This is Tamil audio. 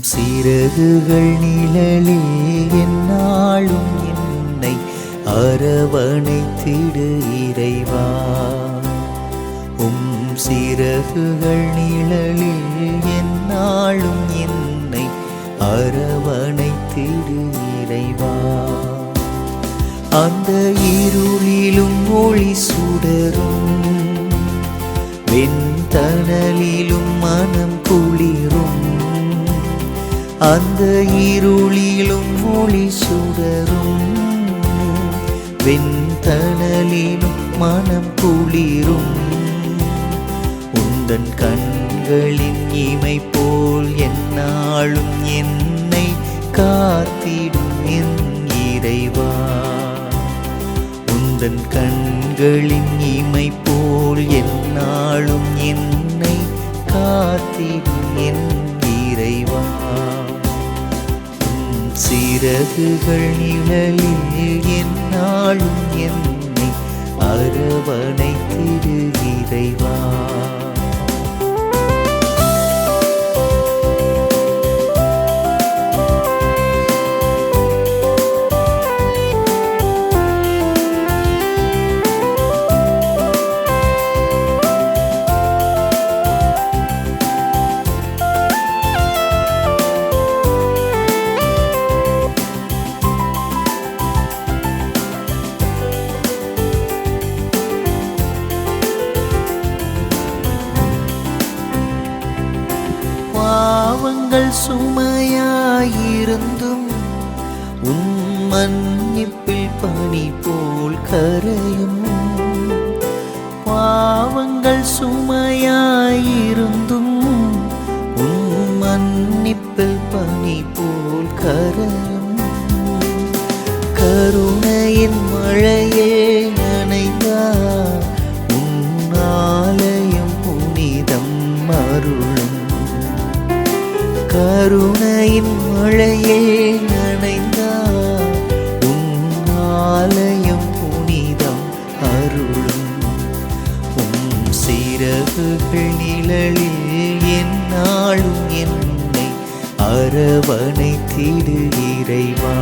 சிறகுகள் நிழலில் எந்நாளும் என்னை அரவணைத்திடு இறைவா. சிறகுகள் நிழலில் எந்நாளும் என்னை அரவணைத்திடு இறைவா. அந்த இருளிலும் ஒளி சுடரும், வெண்தணலிலும் மனம் குளிரும். அந்த இருளிலும் ஒளி சுடரும், வெண்தணலிலும் மனம் குளிரும். உந்தன் கண்களின் இமை போல் எந்நாளும் என்னை காத்திடும் என் இறைவா. உந்தன் கண்களின் இமை போல் எந்நாளும் என்னை காத்திடும் என் இறைவா. சிறகுகள் நிழலில் எந்நாளும் என்னை அரவணைத்திடு இறைவா. பாவங்கள் சுமையாயிருந்தும் உன் மன்னிப்பில் பனி போல் கரையும். பாவங்கள் சுமையாயிருந்தும் உன் மன்னிப்பில் பனி போல் கரையும். கருணையின் மழையே நனைந்தார் உன் ஆலயம் புனிதம் அருளும். கருணையின் மழையே நனைந்தார் உன் ஆலயம் புனிதம் அருளும். சிறகுகள் நிழலில் எந்நாளும் என்னை அரவணைத்திடு இறைவா.